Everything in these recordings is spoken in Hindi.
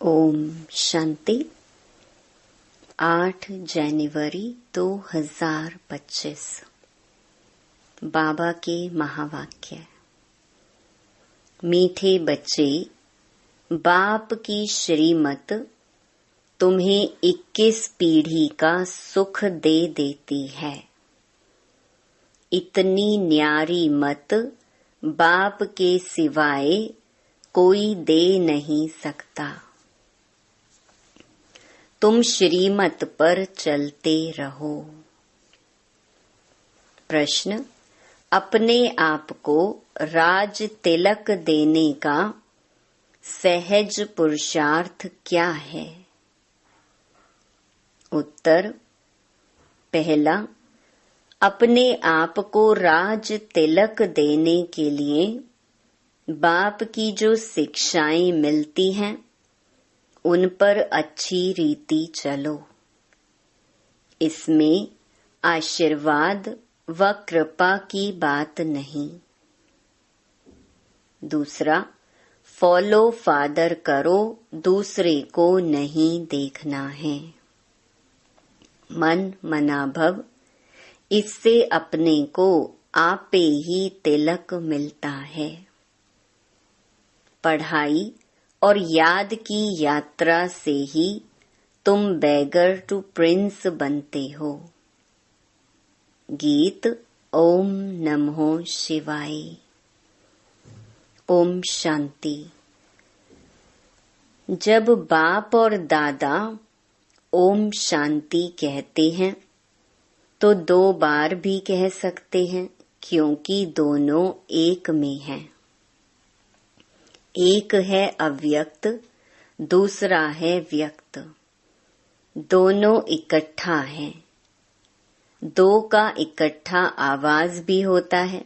ओम शांति। 8 जनवरी 2025 बाबा के महावाक्य। मीठे बच्चे, बाप की श्रीमत तुम्हें 21 पीढ़ी का सुख दे देती है। इतनी न्यारी मत बाप के सिवाय कोई दे नहीं सकता। तुम श्रीमत पर चलते रहो। प्रश्न: अपने आप को राज तिलक देने का सहज पुरुषार्थ क्या है? उत्तर: पहला, अपने आप को राज तिलक देने के लिए बाप की जो शिक्षाएं मिलती हैं उन पर अच्छी रीति चलो। इसमें आशीर्वाद व कृपा की बात नहीं। दूसरा, फॉलो फादर करो, दूसरे को नहीं देखना है। मन मनाभव, इससे अपने को आपे ही तिलक मिलता है। पढ़ाई और याद की यात्रा से ही तुम बैगर टू प्रिंस बनते हो। गीत ओम नमो शिवाय। ओम शांति। जब बाप और दादा ओम शांति कहते हैं तो 2 बार भी कह सकते हैं, क्योंकि दोनों एक में हैं। एक है अव्यक्त, दूसरा है व्यक्त। दोनों इकट्ठा है। 2 का इकट्ठा आवाज भी होता है,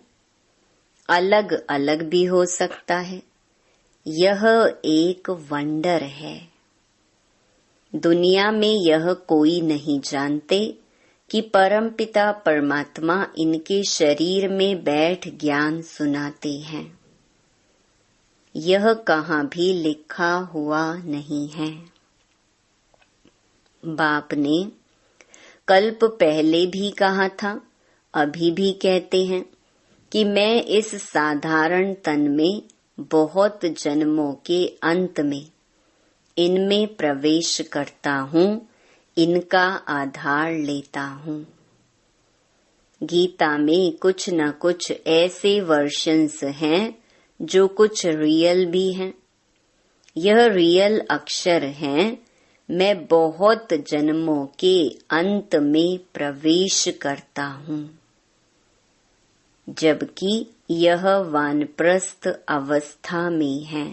अलग अलग भी हो सकता है। यह एक वंडर है। दुनिया में यह कोई नहीं जानते कि परमपिता परमात्मा इनके शरीर में बैठ ज्ञान सुनाते हैं। यह कहाँ भी लिखा हुआ नहीं है। बाप ने कल्प पहले भी कहा था, अभी भी कहते हैं कि मैं इस साधारण तन में बहुत जन्मों के अंत में इनमें प्रवेश करता हूँ, इनका आधार लेता हूँ। गीता में कुछ न कुछ ऐसे वर्शंस हैं जो कुछ रियल भी हैं। यह रियल अक्षर हैं, मैं बहुत जन्मों के अंत में प्रवेश करता हूँ। जबकि यह वानप्रस्थ अवस्था में है।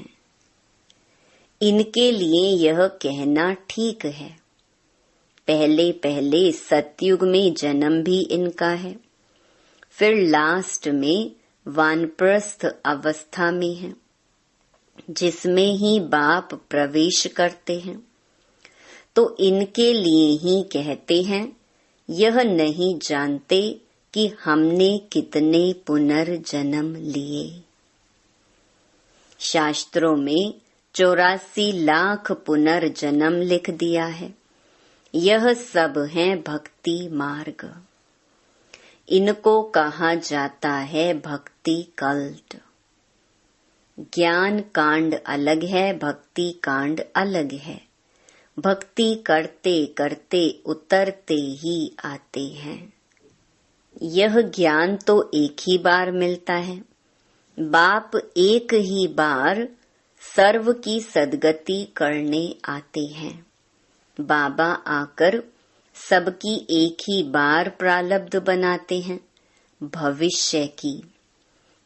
इनके लिए यह कहना ठीक है। पहले पहले सतयुग में जन्म भी इनका है, फिर लास्ट में वानप्रस्थ अवस्था में है, जिसमें ही बाप प्रवेश करते हैं। तो इनके लिए ही कहते हैं, यह नहीं जानते कि हमने कितने पुनर्जन्म लिए। शास्त्रों में 84 लाख पुनर्जन्म लिख दिया है। यह सब है भक्ति मार्ग। इनको कहा जाता है भक्ति कल्ट। ज्ञान कांड अलग है, भक्ति कांड अलग है। भक्ति करते करते उतरते ही आते हैं। यह ज्ञान तो एक ही बार मिलता है। बाप एक ही बार सर्व की सद्गति करने आते हैं। बाबा आकर सबकी एक ही बार प्रारब्ध बनाते हैं, भविष्य की।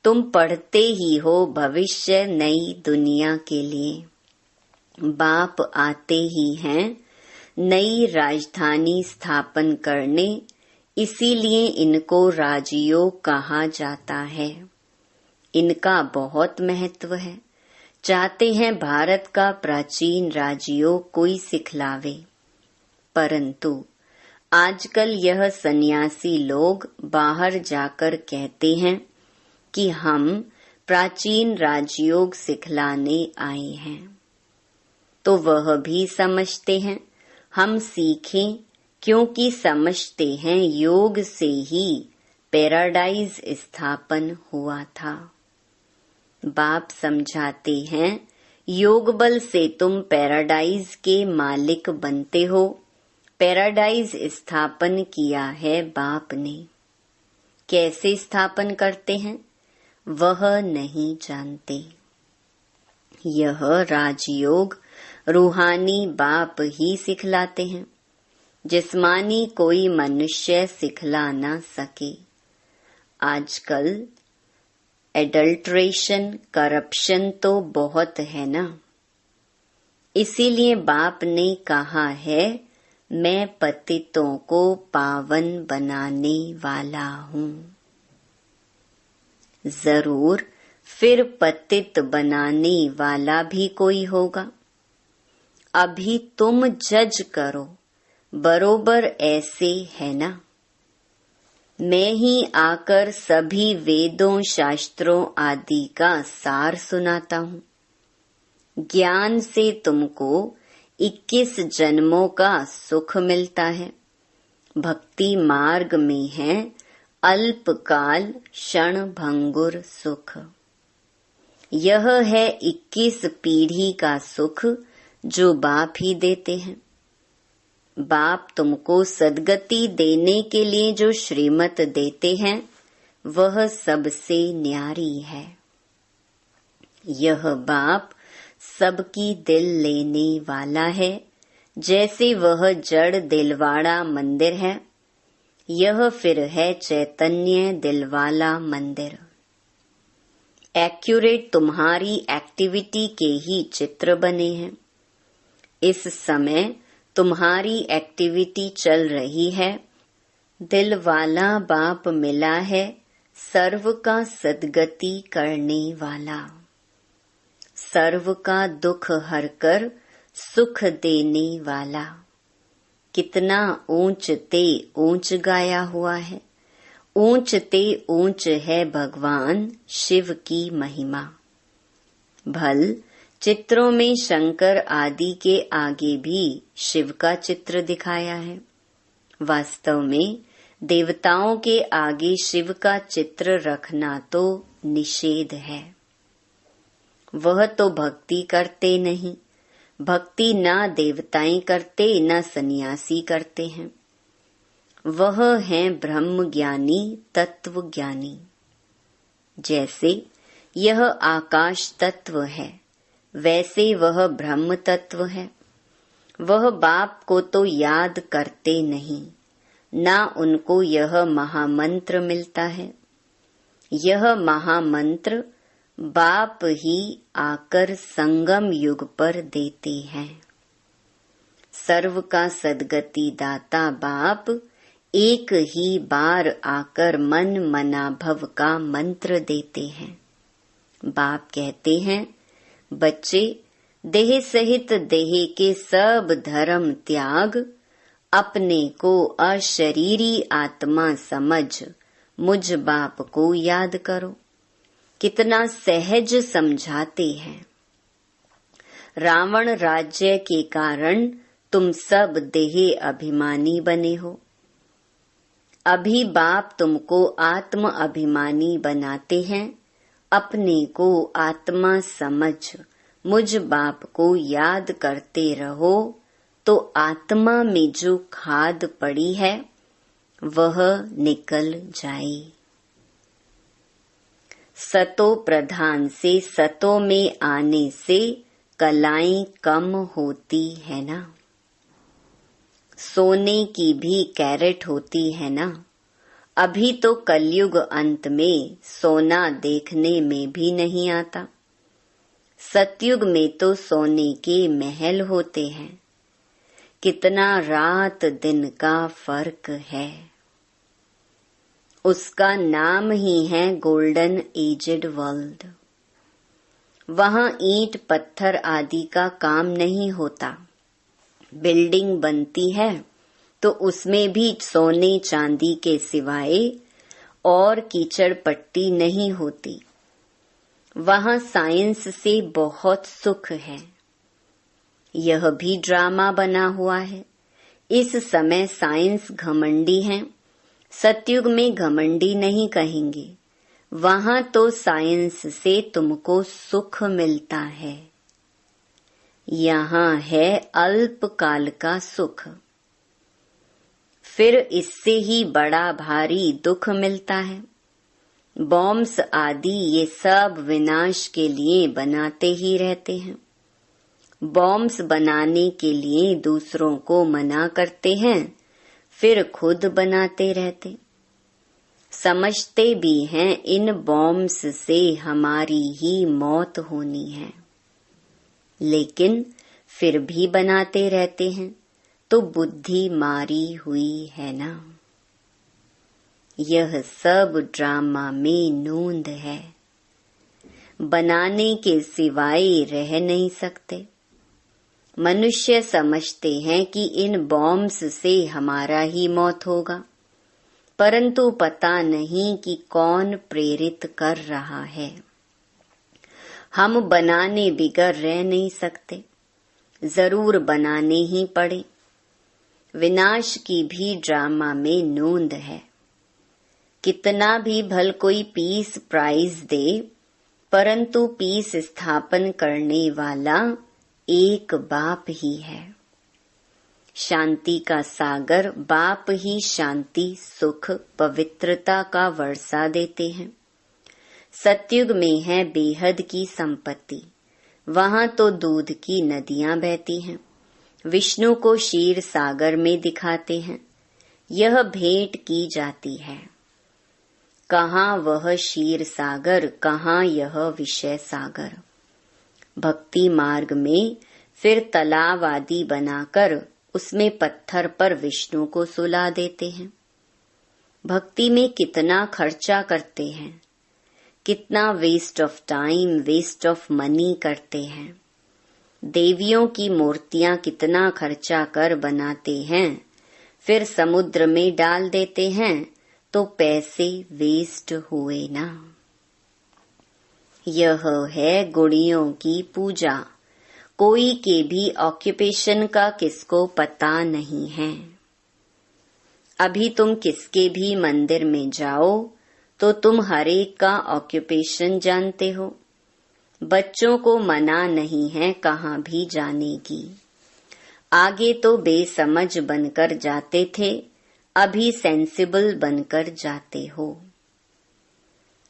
तुम पढ़ते ही हो भविष्य नई दुनिया के लिए। बाप आते ही हैं नई राजधानी स्थापन करने, इसीलिए इनको राजयोग कहा जाता है। इनका बहुत महत्व है। चाहते हैं भारत का प्राचीन राजयोग कोई सिखलावे, परंतु आजकल यह सन्यासी लोग बाहर जाकर कहते हैं कि हम प्राचीन राजयोग सिखलाने आए हैं। तो वह भी समझते हैं। हम सीखें क्योंकि समझते हैं योग से ही पैराडाइज स्थापन हुआ था। बाप समझाते हैं योग बल से तुम पैराडाइज के मालिक बनते हो। पैराडाइज स्थापन किया है बाप ने। कैसे स्थापन करते हैं वह नहीं जानते। यह राजयोग रूहानी बाप ही सिखलाते हैं। जिस्मानी कोई मनुष्य सिखला ना सके। आजकल एडल्ट्रेशन, करप्शन तो बहुत है ना। इसीलिए बाप ने कहा है मैं पतितों को पावन बनाने वाला हूँ। जरूर फिर पतित बनाने वाला भी कोई होगा। अभी तुम जज करो, बरोबर ऐसे है ना। मैं ही आकर सभी वेदों शास्त्रों आदि का सार सुनाता हूँ। ज्ञान से तुमको 21 जन्मों का सुख मिलता है। भक्ति मार्ग में है अल्पकाल क्षण भंगुर सुख। यह है 21 पीढ़ी का सुख जो बाप ही देते हैं। बाप तुमको सद्गति देने के लिए जो श्रीमत देते हैं वह सबसे न्यारी है। यह बाप सबकी दिल लेने वाला है। जैसे वह जड़ दिलवाड़ा मंदिर है, यह फिर है चैतन्य दिलवाला मंदिर। एक्यूरेट तुम्हारी एक्टिविटी के ही चित्र बने हैं। इस समय तुम्हारी एक्टिविटी चल रही है। दिल वाला बाप मिला है, सर्व का सद्गति करने वाला। सर्व का दुख हरकर सुख देने वाला। कितना ऊंच ते ऊंच गाया हुआ है। ऊंच ते ऊंच है भगवान शिव की महिमा। भल चित्रों में शंकर आदि के आगे भी शिव का चित्र दिखाया है। वास्तव में देवताओं के आगे शिव का चित्र रखना तो निषेध है। वह तो भक्ति करते नहीं। भक्ति ना देवताएं करते न सन्यासी करते हैं। वह हैं ब्रह्म ज्ञानी, तत्व ज्ञानी। जैसे यह आकाश तत्व है, वैसे वह ब्रह्म तत्व है। वह बाप को तो याद करते नहीं, ना उनको यह महामंत्र मिलता है। यह महामंत्र बाप ही आकर संगम युग पर देते हैं। सर्व का सद्गति दाता बाप एक ही बार आकर मन मना भव का मंत्र देते हैं। बाप कहते हैं, बच्चे देह सहित देह के सब धर्म त्याग, अपने को अशरीरी आत्मा समझ मुझ बाप को याद करो। कितना सहज समझाते हैं। रावण राज्य के कारण तुम सब देह अभिमानी बने हो। अभी बाप तुमको आत्म अभिमानी बनाते हैं। अपने को आत्मा समझ मुझ बाप को याद करते रहो, तो आत्मा में जो खाद पड़ी है वह निकल जाए। सतो प्रधान से सतो में आने से कलाएं कम होती है ना। सोने की भी कैरेट होती है ना। अभी तो कलयुग अंत में सोना देखने में भी नहीं आता। सतयुग में तो सोने के महल होते हैं। कितना रात दिन का फर्क है। उसका नाम ही है गोल्डन एजेड वर्ल्ड। वहाँ ईंट पत्थर आदि का काम नहीं होता। बिल्डिंग बनती है तो उसमें भी सोने चांदी के सिवाय और कीचड़ पट्टी नहीं होती। वहाँ साइंस से बहुत सुख है। यह भी ड्रामा बना हुआ है। इस समय साइंस घमंडी है, सतयुग में घमंडी नहीं कहेंगे। वहां तो साइंस से तुमको सुख मिलता है, यहाँ है अल्पकाल का सुख, फिर इससे ही बड़ा भारी दुख मिलता है। बॉम्ब्स आदि ये सब विनाश के लिए बनाते ही रहते हैं। बॉम्ब्स बनाने के लिए दूसरों को मना करते हैं, फिर खुद बनाते रहते। समझते भी हैं इन बॉम्ब्स से हमारी ही मौत होनी है, लेकिन फिर भी बनाते रहते हैं, तो बुद्धि मारी हुई है ना। यह सब ड्रामा में नोंद है, बनाने के सिवाय रह नहीं सकते। मनुष्य समझते हैं कि इन बॉम्ब्स से हमारा ही मौत होगा, परंतु पता नहीं कि कौन प्रेरित कर रहा है। हम बनाने बिगर रह नहीं सकते, जरूर बनाने ही पड़े। विनाश की भी ड्रामा में नोंद है। कितना भी भल कोई पीस प्राइज दे, परंतु पीस स्थापन करने वाला एक बाप ही है। शांति का सागर बाप ही शांति, सुख, पवित्रता का वर्षा देते हैं। सतयुग में है बेहद की संपत्ति, वहां तो दूध की नदियां बहती हैं। विष्णु को क्षीर सागर में दिखाते हैं, यह भेंट की जाती है। कहाँ वह क्षीर सागर, कहाँ यह विषय सागर। भक्ति मार्ग में फिर तालाब आदि बनाकर उसमें पत्थर पर विष्णु को सुला देते हैं। भक्ति में कितना खर्चा करते हैं, कितना waste of time, waste of money करते हैं। देवियों की मूर्तियां कितना खर्चा कर बनाते हैं, फिर समुद्र में डाल देते हैं, तो पैसे वेस्ट हुए ना। यह है गुड़ियों की पूजा। कोई के भी ऑक्यूपेशन का किसको पता नहीं है। अभी तुम किसके भी मंदिर में जाओ तो तुम हर एक का ऑक्यूपेशन जानते हो। बच्चों को मना नहीं है कहाँ भी जाने की। आगे तो बेसमझ बनकर जाते थे, अभी सेंसिबल बनकर जाते हो।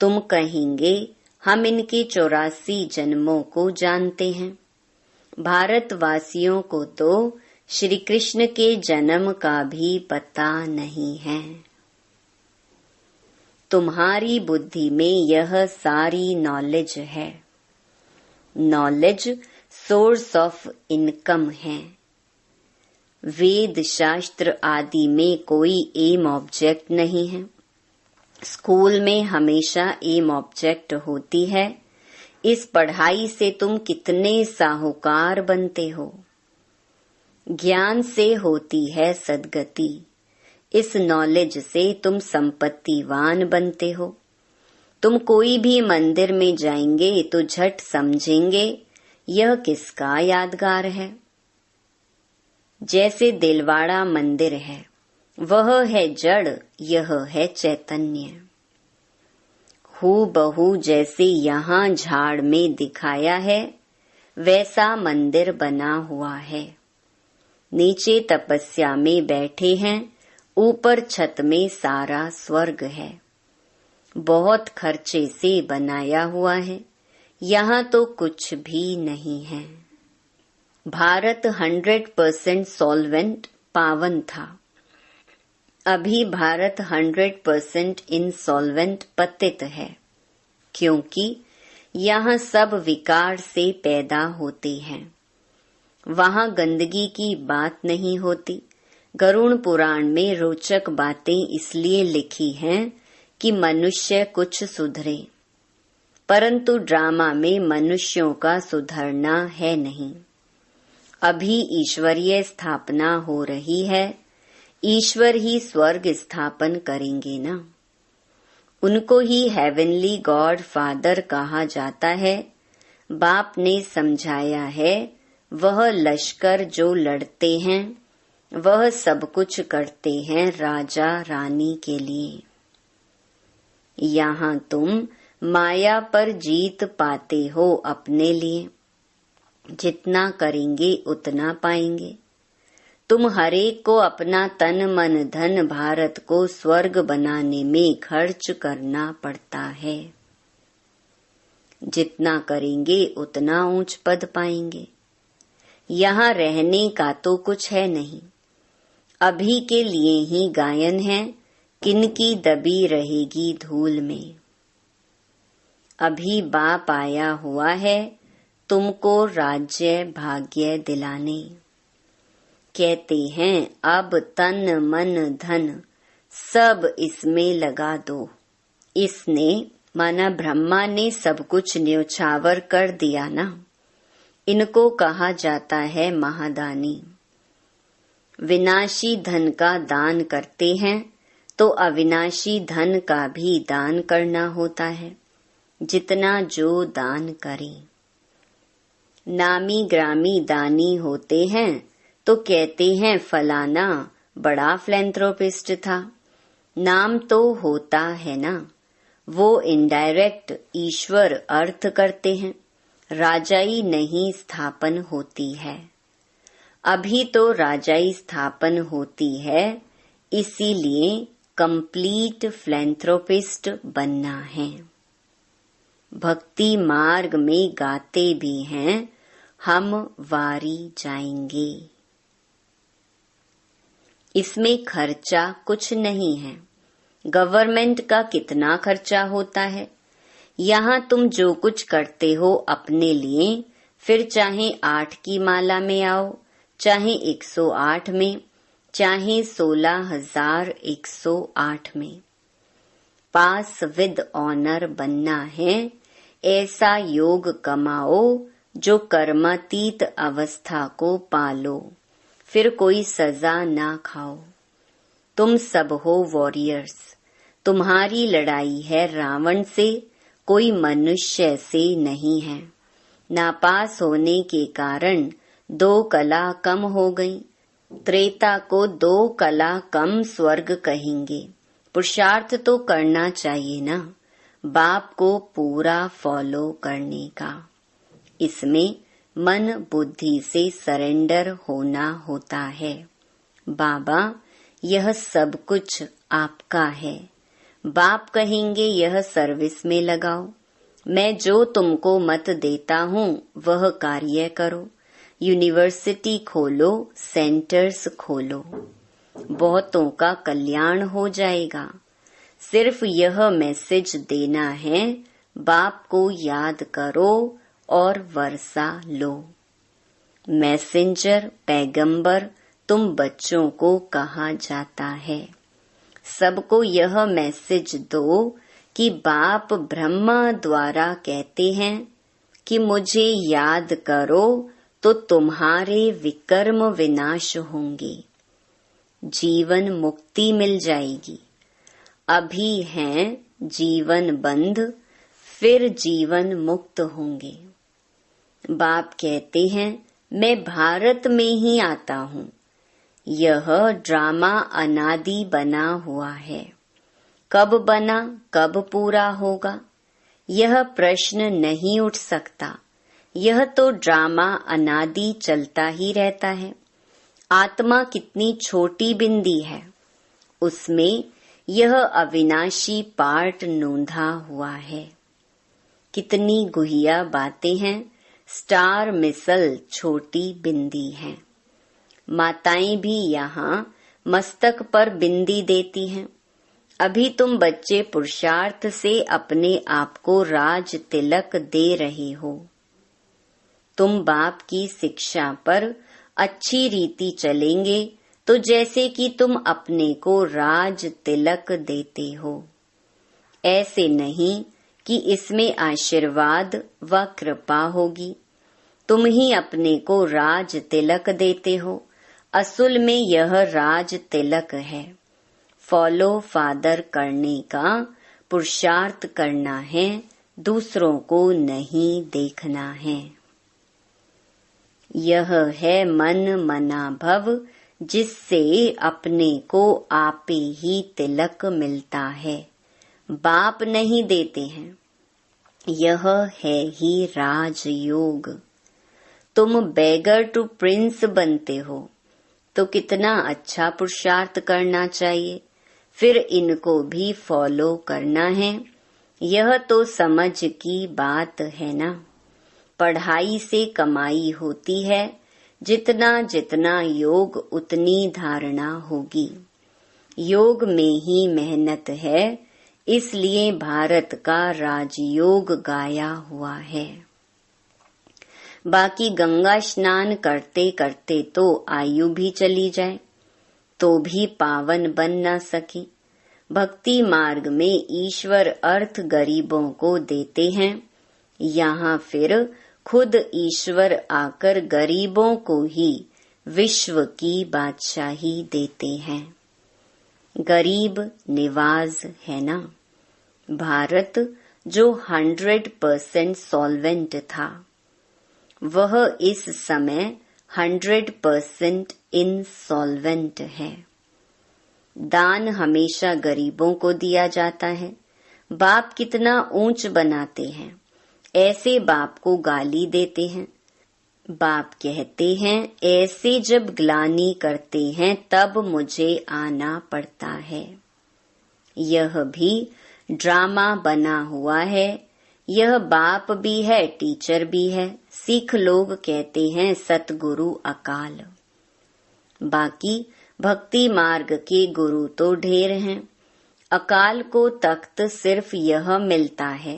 तुम कहेंगे हम इनके 84 जन्मों को जानते हैं। भारतवासियों को तो श्री कृष्ण के जन्म का भी पता नहीं है। तुम्हारी बुद्धि में यह सारी नॉलेज है। नॉलेज सोर्स ऑफ इनकम है। वेद शास्त्र आदि में कोई एम ऑब्जेक्ट नहीं है। स्कूल में हमेशा एम ऑब्जेक्ट होती है। इस पढ़ाई से तुम कितने साहूकार बनते हो। ज्ञान से होती है सद्गति। इस नॉलेज से तुम संपत्तिवान बनते हो। तुम कोई भी मंदिर में जाएंगे तो झट समझेंगे यह किसका यादगार है। जैसे दिलवाड़ा मंदिर है, वह है जड़, यह है चैतन्य। हूबहू जैसे यहाँ झाड़ में दिखाया है, वैसा मंदिर बना हुआ है। नीचे तपस्या में बैठे हैं, ऊपर छत में सारा स्वर्ग है। बहुत खर्चे से बनाया हुआ है, यहाँ तो कुछ भी नहीं है। भारत 100% सॉल्वेंट पावन था। अभी भारत 100% इंसॉल्वेंट पतित है, क्योंकि यहाँ सब विकार से पैदा होते हैं। वहाँ गंदगी की बात नहीं होती। गरुड़ पुराण में रोचक बातें इसलिए लिखी हैं कि मनुष्य कुछ सुधरे, परंतु ड्रामा में मनुष्यों का सुधरना है नहीं। अभी ईश्वरीय स्थापना हो रही है। ईश्वर ही स्वर्ग स्थापन करेंगे ना। उनको ही हेवनली गॉड फादर कहा जाता है। बाप ने समझाया है, वह लश्कर जो लड़ते हैं, वह सब कुछ करते हैं राजा रानी के लिए। यहाँ तुम माया पर जीत पाते हो अपने लिए। जितना करेंगे उतना पाएंगे। तुम हरेक को अपना तन मन धन भारत को स्वर्ग बनाने में खर्च करना पड़ता है। जितना करेंगे उतना ऊंच पद पाएंगे। यहाँ रहने का तो कुछ है नहीं। अभी के लिए ही गायन है, किनकी दबी रहेगी धूल में। अभी बाप आया हुआ है तुमको राज्य भाग्य दिलाने। कहते हैं अब तन मन धन सब इसमें लगा दो। इसने माना ब्रह्मा ने सब कुछ न्योछावर कर दिया ना। इनको कहा जाता है महादानी। विनाशी धन का दान करते हैं तो अविनाशी धन का भी दान करना होता है, जितना जो दान करें। नामी ग्रामी दानी होते हैं तो कहते हैं फलाना बड़ा फिलैंथ्रोपिस्ट था। नाम तो होता है ना, वो इनडायरेक्ट ईश्वर अर्थ करते हैं। राजाई नहीं स्थापन होती है। अभी तो राजाई स्थापन होती है, इसीलिए कंप्लीट फिलैंथ्रोपिस्ट बनना है। भक्ति मार्ग में गाते भी हैं हम वारी जाएंगे। इसमें खर्चा कुछ नहीं है। गवर्नमेंट का कितना खर्चा होता है। यहाँ तुम जो कुछ करते हो अपने लिए, फिर चाहे 8 की माला में आओ, चाहे 108 में, चाहे 16,108 में, पास विद ऑनर बनना है। ऐसा योग कमाओ जो कर्मातीत अवस्था को पालो, फिर कोई सजा ना खाओ। तुम सब हो वॉरियर्स। तुम्हारी लड़ाई है रावण से, कोई मनुष्य से नहीं है। नापास होने के कारण 2 कला कम हो गई। त्रेता को 2 कला कम स्वर्ग कहेंगे। पुरुषार्थ तो करना चाहिए ना, बाप को पूरा फॉलो करने का। इसमें मन बुद्धि से सरेंडर होना होता है। बाबा यह सब कुछ आपका है। बाप कहेंगे यह सर्विस में लगाओ। मैं जो तुमको मत देता हूँ वह कार्य करो। यूनिवर्सिटी खोलो, सेंटर्स खोलो, बहुतों का कल्याण हो जाएगा। सिर्फ यह मैसेज देना है, बाप को याद करो और वर्षा लो। मैसेंजर पैगंबर तुम बच्चों को कहा जाता है। सबको यह मैसेज दो कि बाप ब्रह्मा द्वारा कहते हैं कि मुझे याद करो तो तुम्हारे विकर्म विनाश होंगे, जीवन मुक्ति मिल जाएगी। अभी हैं जीवन बंध, फिर जीवन मुक्त होंगे। बाप कहते हैं मैं भारत में ही आता हूँ। यह ड्रामा अनादि बना हुआ है। कब बना, कब पूरा होगा, यह प्रश्न नहीं उठ सकता। यह तो ड्रामा अनादि चलता ही रहता है। आत्मा कितनी छोटी बिंदी है, उसमें यह अविनाशी पार्ट नोंधा हुआ है। कितनी गुहिया बातें हैं। स्टार मिसल छोटी बिंदी है। माताएं भी यहाँ मस्तक पर बिंदी देती हैं। अभी तुम बच्चे पुरुषार्थ से अपने आप को राज तिलक दे रहे हो। तुम बाप की शिक्षा पर अच्छी रीति चलेंगे तो जैसे कि तुम अपने को राज तिलक देते हो। ऐसे नहीं कि इसमें आशीर्वाद व कृपा होगी। तुम ही अपने को राज तिलक देते हो। असल में यह राज तिलक है। फॉलो फादर करने का पुरुषार्थ करना है, दूसरों को नहीं देखना है। यह है मन मना भव, जिससे अपने को आपे ही तिलक मिलता है, बाप नहीं देते हैं। यह है ही राजयोग। तुम बेगर टू प्रिंस बनते हो तो कितना अच्छा पुरुषार्थ करना चाहिए, फिर इनको भी फॉलो करना है। यह तो समझ की बात है ना। पढ़ाई से कमाई होती है, जितना जितना योग उतनी धारणा होगी। योग में ही मेहनत है, इसलिए भारत का राजयोग गाया हुआ है। बाकी गंगा स्नान करते करते तो आयु भी चली जाए तो भी पावन बन न सके। भक्ति मार्ग में ईश्वर अर्थ गरीबों को देते हैं, यहाँ फिर खुद ईश्वर आकर गरीबों को ही विश्व की बादशाही देते हैं। गरीब निवाज है ना। भारत जो 100% सॉल्वेंट था, वह इस समय 100% इनसॉल्वेंट है। दान हमेशा गरीबों को दिया जाता है। बाप कितना ऊंच बनाते हैं, ऐसे बाप को गाली देते हैं। बाप कहते हैं, ऐसे जब ग्लानि करते हैं तब मुझे आना पड़ता है। यह भी ड्रामा बना हुआ है। यह बाप भी है, टीचर भी है। सिख लोग कहते हैं सतगुरु अकाल। बाकी भक्ति मार्ग के गुरु तो ढेर हैं। अकाल को तख्त सिर्फ यह मिलता है।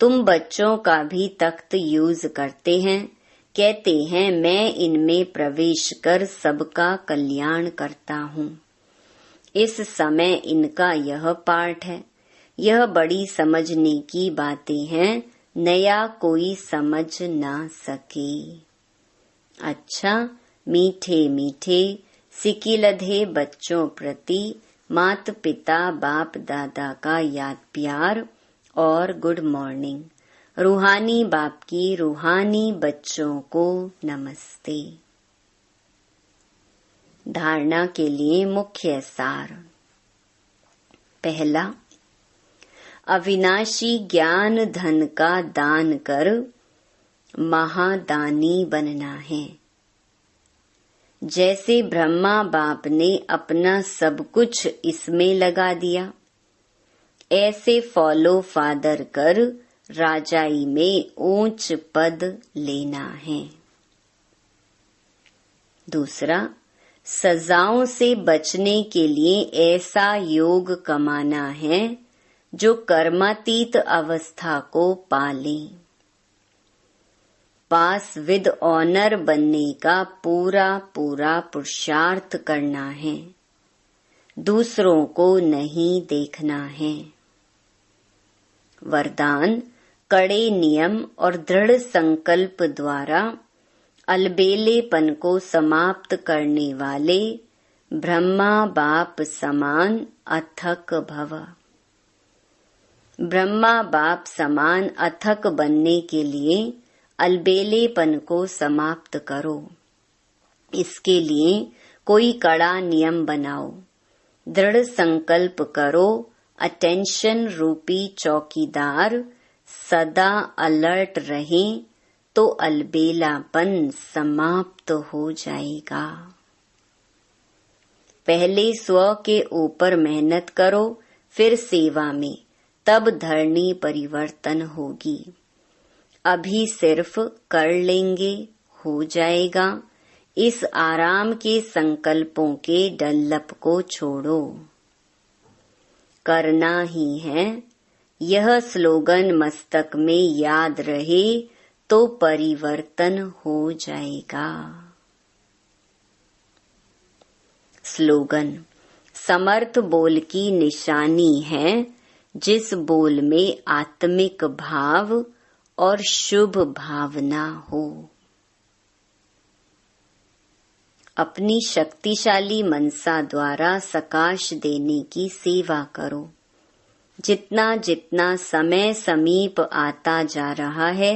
तुम बच्चों का भी तख्त यूज करते हैं, कहते हैं मैं इनमें प्रवेश कर सबका कल्याण करता हूँ। इस समय इनका यह पाठ है। यह बड़ी समझने की बातें हैं, नया कोई समझ ना सके। अच्छा, मीठे मीठे सिकिलधे बच्चों प्रति माता पिता बाप दादा का याद प्यार और गुड मॉर्निंग। रूहानी बाप की रूहानी बच्चों को नमस्ते। धारणा के लिए मुख्य सार। पहला, अविनाशी ज्ञान धन का दान कर महादानी बनना है। जैसे ब्रह्मा बाप ने अपना सब कुछ इसमें लगा दिया, ऐसे फॉलो फादर कर राजाई में ऊंच पद लेना है। दूसरा, सजाओं से बचने के लिए ऐसा योग कमाना है जो कर्मातीत अवस्था को पाले। पास विद ऑनर बनने का पूरा पूरा पुरुषार्थ करना है, दूसरों को नहीं देखना है। वरदान, कड़े नियम और दृढ़ संकल्प द्वारा अलबेलेपन को समाप्त करने वाले ब्रह्मा बाप समान अथक भव। ब्रह्मा बाप समान अथक बनने के लिए अलबेलेपन को समाप्त करो। इसके लिए कोई कड़ा नियम बनाओ, दृढ़ संकल्प करो। अटेंशन रूपी चौकीदार सदा अलर्ट रहें तो अलबेलापन समाप्त हो जाएगा। पहले स्व के ऊपर मेहनत करो, फिर सेवा में, तब धरनी परिवर्तन होगी। अभी सिर्फ कर लेंगे, हो जाएगा। इस आराम के संकल्पों के डल्लप को छोड़ो। करना ही है। यह स्लोगन मस्तक में याद रहे तो परिवर्तन हो जाएगा। स्लोगन, समर्थ बोल की निशानी है जिस बोल में आत्मिक भाव और शुभ भावना हो। अपनी शक्तिशाली मनसा द्वारा सकाश देने की सेवा करो। जितना जितना समय समीप आता जा रहा है,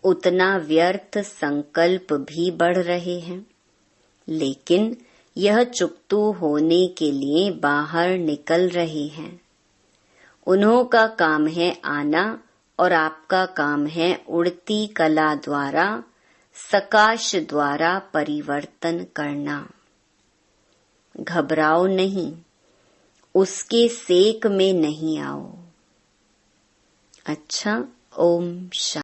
उतना व्यर्थ संकल्प भी बढ़ रहे हैं। लेकिन यह चुकतू होने के लिए बाहर निकल रहे हैं। उन्हों का काम है आना और आपका काम है उड़ती कला द्वारा, सकाश द्वारा परिवर्तन करना। घबराओ नहीं, उसके सेक में नहीं आओ। अच्छा, ओम शांति।